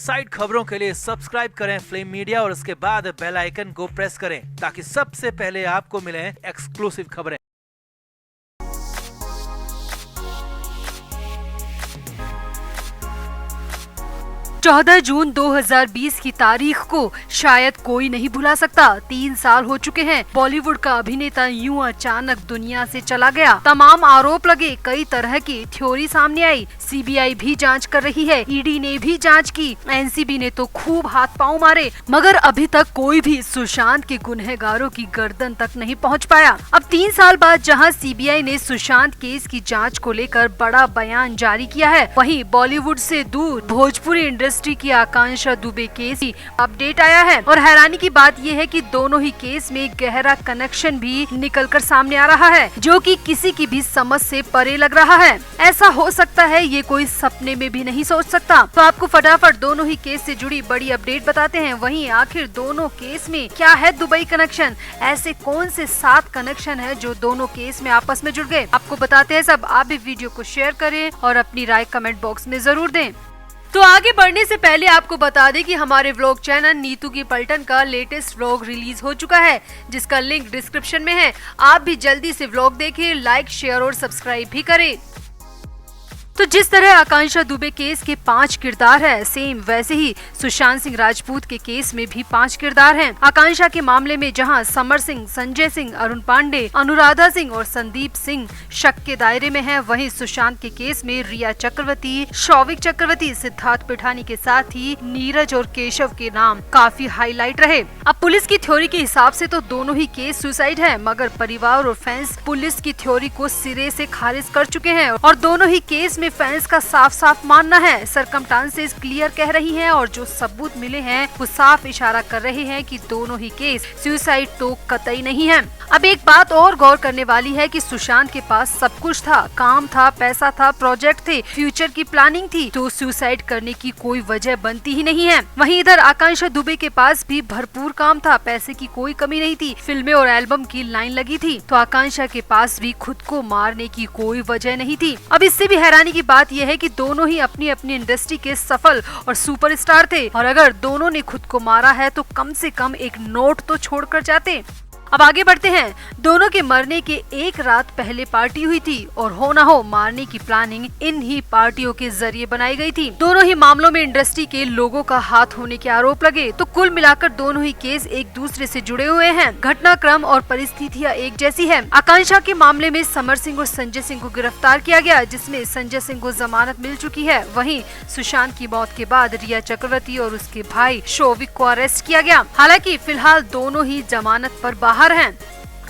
Side खबरों के लिए सब्सक्राइब करें फ्लेम मीडिया और उसके बाद बेल आइकन को प्रेस करें ताकि सबसे पहले आपको मिले एक्सक्लूसिव खबरें। 14 जून 2020 की तारीख को शायद कोई नहीं भुला सकता। 3 साल हो चुके हैं बॉलीवुड का अभिनेता यूं अचानक दुनिया से चला गया। तमाम आरोप लगे, कई तरह की थ्योरी सामने आई। सीबीआई भी जांच कर रही है, ईडी ने भी जांच की, एनसीबी ने तो खूब हाथ पांव मारे, मगर अभी तक कोई भी सुशांत के गुनहगारों की गर्दन तक नहीं पहुंच पाया। अब 3 साल बाद जहां सीबीआई ने सुशांत केस की जांच को लेकर बड़ा बयान जारी किया है, वहीं बॉलीवुड से दूर भोजपुरी इंडस्ट्री की आकांक्षा दुबे केस की अपडेट आया है। और हैरानी की बात यह है कि दोनों ही केस में गहरा कनेक्शन भी निकलकर सामने आ रहा है, जो कि किसी की भी समझ से परे लग रहा है। ऐसा हो सकता है ये कोई सपने में भी नहीं सोच सकता। तो आपको फटाफट दोनों ही केस से जुड़ी बड़ी अपडेट बताते हैं। वहीं आखिर दोनों केस में क्या है दुबई कनेक्शन, ऐसे कौन से 7 कनेक्शन है जो दोनों केस में आपस में जुड़ गए, आपको बताते हैं सब। आप भी वीडियो को शेयर करें और अपनी राय कमेंट बॉक्स में जरूर दें। तो आगे बढ़ने से पहले आपको बता दें कि हमारे व्लॉग चैनल नीतू की पलटन का लेटेस्ट व्लॉग रिलीज हो चुका है, जिसका लिंक डिस्क्रिप्शन में है। आप भी जल्दी से व्लॉग देखें, लाइक शेयर और सब्सक्राइब भी करें। तो जिस तरह आकांक्षा दुबे केस के 5 किरदार है, सेम वैसे ही सुशांत सिंह राजपूत के केस में भी 5 किरदार हैं। आकांक्षा के मामले में जहां समर सिंह, संजय सिंह, अरुण पांडे, अनुराधा सिंह और संदीप सिंह शक के दायरे में हैं, वहीं सुशांत के केस में रिया चक्रवर्ती, शौविक चक्रवर्ती, सिद्धार्थ पिठानी के साथ ही नीरज और केशव के नाम काफी हाईलाइट रहे। अब पुलिस की थ्योरी के हिसाब से तो दोनों ही केस सुसाइड है, मगर परिवार और फैंस पुलिस की थ्योरी को सिरे से खारिज कर चुके हैं और दोनों ही केस में फैंस का साफ साफ मानना है, सरकमस्टांसेस क्लियर कह रही हैं और जो सबूत मिले हैं वो साफ इशारा कर रहे हैं कि दोनों ही केस सुसाइड तो कतई नहीं है। अब एक बात और गौर करने वाली है कि सुशांत के पास सब कुछ था, काम था, पैसा था, प्रोजेक्ट थे, फ्यूचर की प्लानिंग थी, तो सुसाइड करने की कोई वजह बनती ही नहीं है। वहीं इधर आकांक्षा दुबे के पास भी भरपूर काम था, पैसे की कोई कमी नहीं थी, फिल्में और एल्बम की लाइन लगी थी, तो आकांक्षा के पास भी खुद को मारने की कोई वजह नहीं थी। अब इससे भी हैरानी की बात यह है कि दोनों ही अपनी अपनी इंडस्ट्री के सफल और सुपरस्टार थे, और अगर दोनों ने खुद को मारा है तो कम से कम एक नोट तो छोड़कर जाते। अब आगे बढ़ते हैं। दोनों के मरने के एक रात पहले पार्टी हुई थी और हो ना हो मारने की प्लानिंग इन ही पार्टियों के जरिए बनाई गई थी। दोनों ही मामलों में इंडस्ट्री के लोगों का हाथ होने के आरोप लगे, तो कुल मिलाकर दोनों ही केस एक दूसरे से जुड़े हुए हैं। घटनाक्रम और परिस्थितियां एक जैसी है। आकांक्षा के मामले में समर सिंह और संजय सिंह को गिरफ्तार किया गया, जिसमें संजय सिंह को जमानत मिल चुकी है। वहीं सुशांत की मौत के बाद रिया चक्रवर्ती और उसके भाई शौविक को अरेस्ट किया गया। हालांकि फिलहाल दोनों ही जमानत पर बाहर हैं।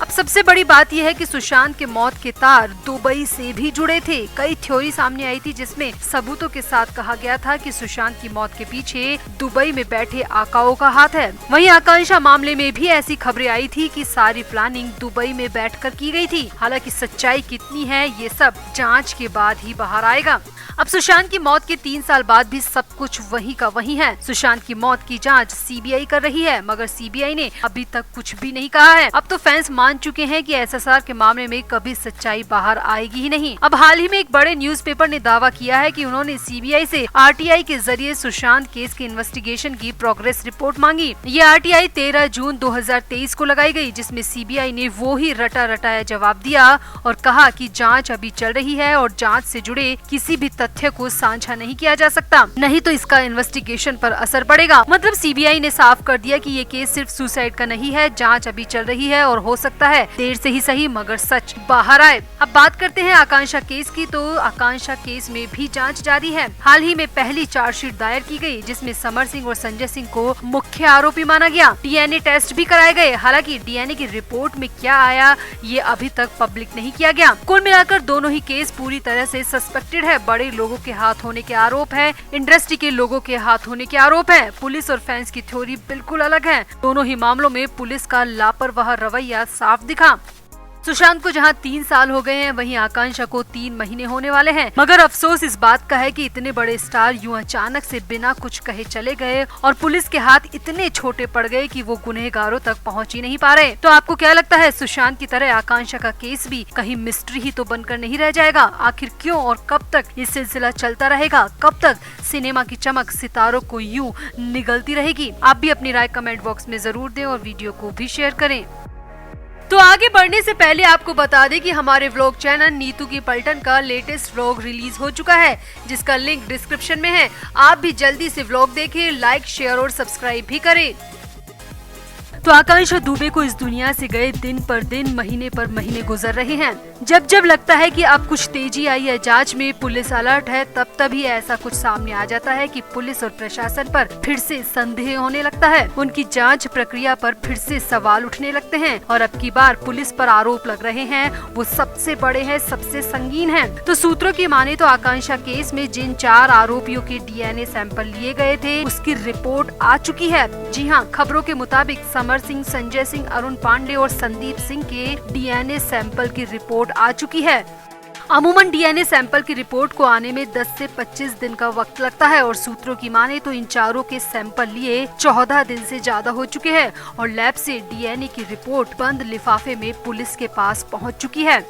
अब सबसे बड़ी बात यह है कि सुशांत के मौत के तार दुबई से भी जुड़े थे। कई थ्योरी सामने आई थी, जिसमें सबूतों के साथ कहा गया था कि सुशांत की मौत के पीछे दुबई में बैठे आकाओं का हाथ है। वहीं आकांक्षा मामले में भी ऐसी खबरें आई थी कि सारी प्लानिंग दुबई में बैठकर की गई थी। हालांकि सच्चाई कितनी है ये सब जांच के बाद ही बाहर आएगा। अब सुशांत की मौत के 3 साल बाद भी सब कुछ वही का वही है। सुशांत की मौत की जांच सीबीआई कर रही है, मगर सीबीआई ने अभी तक कुछ भी नहीं कहा है। अब तो फैंस मान चुके हैं कि एसएसआर के मामले में कभी सच्चाई बाहर आएगी ही नहीं। अब हाल ही में एक बड़े न्यूज़पेपर ने दावा किया है कि उन्होंने सीबीआई से आरटीआई के जरिए सुशांत केस की इन्वेस्टिगेशन की प्रोग्रेस रिपोर्ट मांगी। ये आरटीआई 13 जून 2023 को लगाई गई, जिसमें सीबीआई ने वो ही रटा रटाया जवाब दिया और कहा कि जांच अभी चल रही है और जांच से जुड़े किसी भी तथ्य को साझा नहीं किया जा सकता, नहीं तो इसका इन्वेस्टिगेशन पर असर पड़ेगा। मतलब सीबीआई ने साफ कर दिया कि ये केस सिर्फ सुसाइड का नहीं है, जांच अभी चल रही है और हो सकता है देर से ही सही मगर सच बाहर आए। अब बात करते हैं आकांक्षा केस की, तो आकांक्षा केस में भी जांच जारी है। हाल ही में पहली चार्जशीट दायर की गई, जिसमें समर सिंह और संजय सिंह को मुख्य आरोपी माना गया। डीएनए टेस्ट भी कराए गए। हालांकि डीएनए की रिपोर्ट में क्या आया ये अभी तक पब्लिक नहीं किया गया। कुल मिलाकर दोनों ही केस पूरी तरह से सस्पेक्टेड है। बड़े लोगों के हाथ होने के आरोप है, इंडस्ट्री के लोगों के हाथ होने के आरोप है। पुलिस और फैंस की थ्योरी बिल्कुल अलग है। दोनों ही मामलों में पुलिस का लापरवाह रवैया साफ दिखा। सुशांत को जहां 3 साल हो गए हैं, वहीं आकांक्षा को 3 महीने होने वाले हैं। मगर अफसोस इस बात का है कि इतने बड़े स्टार यूं अचानक से बिना कुछ कहे चले गए और पुलिस के हाथ इतने छोटे पड़ गए कि वो गुनहगारों तक पहुंच ही नहीं पा रहे। तो आपको क्या लगता है, सुशांत की तरह आकांक्षा का केस भी कहीं मिस्ट्री ही तो बनकर नहीं रह जाएगा? आखिर क्यों और कब तक ये सिलसिला चलता रहेगा? कब तक सिनेमा की चमक सितारों को यूं निगलती रहेगी? आप भी अपनी राय कमेंट बॉक्स में जरूर दें और वीडियो को भी शेयर करें। तो आगे बढ़ने से पहले आपको बता दें कि हमारे व्लॉग चैनल नीतू की पलटन का लेटेस्ट व्लॉग रिलीज हो चुका है, जिसका लिंक डिस्क्रिप्शन में है। आप भी जल्दी से व्लॉग देखें, लाइक, शेयर और सब्सक्राइब भी करें। तो आकांक्षा दुबे को इस दुनिया से गए दिन पर दिन, महीने पर महीने गुजर रहे हैं। जब जब लगता है कि अब कुछ तेजी आई है जांच में, पुलिस अलर्ट है, तब तभी ऐसा कुछ सामने आ जाता है कि पुलिस और प्रशासन पर फिर से संदेह होने लगता है। उनकी जांच प्रक्रिया पर फिर से सवाल उठने लगते हैं और अब की बार पुलिस पर आरोप लग रहे हैं, वो सबसे बड़े हैं, सबसे संगीन हैं। तो सूत्रों की माने तो आकांक्षा केस में जिन 4 आरोपियों के DNA सैंपल लिए गए थे, उसकी रिपोर्ट आ चुकी है। जी हाँ, खबरों के मुताबिक समर सिंह, संजय सिंह, अरुण पांडे और संदीप सिंह के DNA सैंपल की रिपोर्ट आ चुकी है। अमूमन DNA सैंपल की रिपोर्ट को आने में 10 से 25 दिन का वक्त लगता है और सूत्रों की माने तो इन चारों के सैंपल लिए 14 दिन से ज्यादा हो चुके हैं और लैब से DNA की रिपोर्ट बंद लिफाफे में पुलिस के पास पहुंच चुकी है।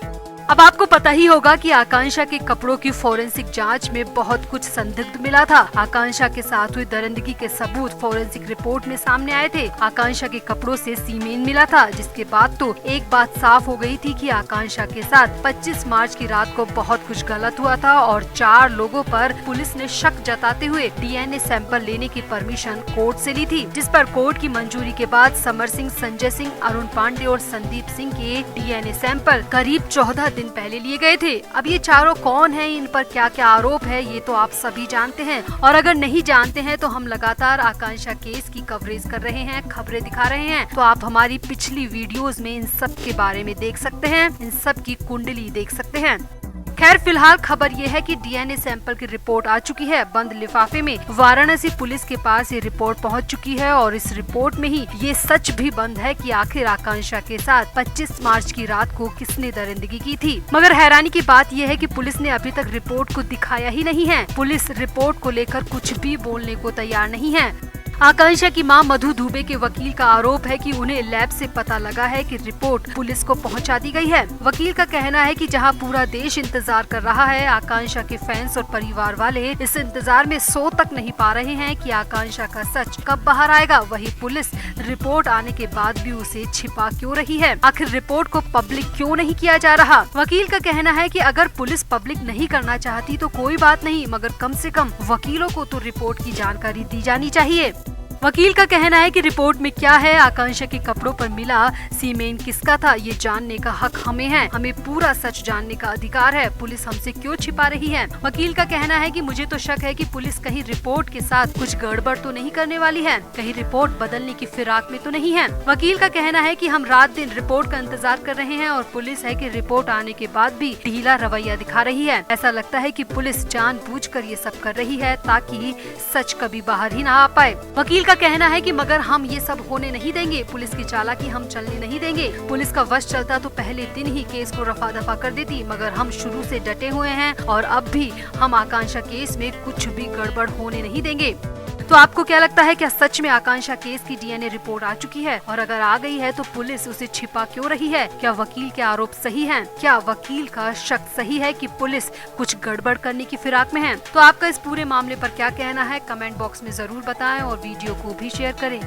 अब आपको पता ही होगा कि आकांक्षा के कपड़ों की फोरेंसिक जांच में बहुत कुछ संदिग्ध मिला था। आकांक्षा के साथ हुई दरिंदगी के सबूत फोरेंसिक रिपोर्ट में सामने आए थे। आकांक्षा के कपड़ों से सीमेन मिला था, जिसके बाद तो एक बात साफ हो गई थी कि आकांक्षा के साथ 25 मार्च की रात को बहुत कुछ गलत हुआ था और 4 लोगों पर पुलिस ने शक जताते हुए DNA सैंपल लेने की परमिशन कोर्ट से ली थी, जिस पर कोर्ट की मंजूरी के बाद समर सिंह, संजय सिंह, अरुण पांडे और संदीप सिंह के DNA सैंपल करीब 14 दिन पहले लिए गए थे। अब ये चारों कौन हैं, इन पर क्या क्या आरोप है, ये तो आप सभी जानते हैं। और अगर नहीं जानते हैं तो हम लगातार आकांक्षा केस की कवरेज कर रहे हैं, खबरें दिखा रहे हैं, तो आप हमारी पिछली वीडियोस में इन सब के बारे में देख सकते हैं, इन सब की कुंडली देख सकते हैं। खैर, फिलहाल खबर ये है कि DNA सैंपल की रिपोर्ट आ चुकी है बंद लिफाफे में। वाराणसी पुलिस के पास ये रिपोर्ट पहुंच चुकी है और इस रिपोर्ट में ही ये सच भी बंद है कि आखिर आकांक्षा के साथ 25 मार्च की रात को किसने दरिंदगी की थी। मगर हैरानी की बात ये है कि पुलिस ने अभी तक रिपोर्ट को दिखाया ही नहीं है। पुलिस रिपोर्ट को लेकर कुछ भी बोलने को तैयार नहीं है। आकांक्षा की मां मधु दुबे के वकील का आरोप है कि उन्हें लैब से पता लगा है कि रिपोर्ट पुलिस को पहुंचा दी गई है। वकील का कहना है कि जहां पूरा देश इंतजार कर रहा है, आकांक्षा के फैंस और परिवार वाले इस इंतजार में सो तक नहीं पा रहे हैं कि आकांक्षा का सच कब बाहर आएगा। वही पुलिस रिपोर्ट आने के बाद भी उसे छिपा क्यों रही है? आखिर रिपोर्ट को पब्लिक क्यों नहीं किया जा रहा? वकील का कहना है कि अगर पुलिस पब्लिक नहीं करना चाहती तो कोई बात नहीं, मगर कम से कम वकीलों को तो रिपोर्ट की जानकारी दी जानी चाहिए। वकील का कहना है कि रिपोर्ट में क्या है, आकांक्षा के कपड़ों पर मिला सीमेन किसका था, ये जानने का हक हमें है। हमें पूरा सच जानने का अधिकार है। पुलिस हमसे क्यों छिपा रही है? वकील का कहना है कि मुझे तो शक है कि पुलिस कहीं रिपोर्ट के साथ कुछ गड़बड़ तो नहीं करने वाली है, कहीं रिपोर्ट बदलने की फिराक में तो नहीं है। वकील का कहना है कि हम रात दिन रिपोर्ट का इंतजार कर रहे हैं और पुलिस है कि रिपोर्ट आने के बाद भी ढीला रवैया दिखा रही है। ऐसा लगता है कि पुलिस जानबूझकर ये सब कर रही है ताकि सच कभी बाहर ही ना आ पाए। वकील का कहना है कि मगर हम ये सब होने नहीं देंगे, पुलिस की चालाकी हम चलने नहीं देंगे। पुलिस का वश चलता तो पहले दिन ही केस को रफा दफा कर देती, मगर हम शुरू से डटे हुए हैं और अब भी हम आकांक्षा केस में कुछ भी गड़बड़ होने नहीं देंगे। तो आपको क्या लगता है, क्या सच में आकांक्षा केस की DNA रिपोर्ट आ चुकी है? और अगर आ गई है तो पुलिस उसे छिपा क्यों रही है? क्या वकील के आरोप सही हैं? क्या वकील का शक सही है कि पुलिस कुछ गड़बड़ करने की फिराक में है? तो आपका इस पूरे मामले पर क्या कहना है, कमेंट बॉक्स में जरूर बताएं और वीडियो को भी शेयर करें।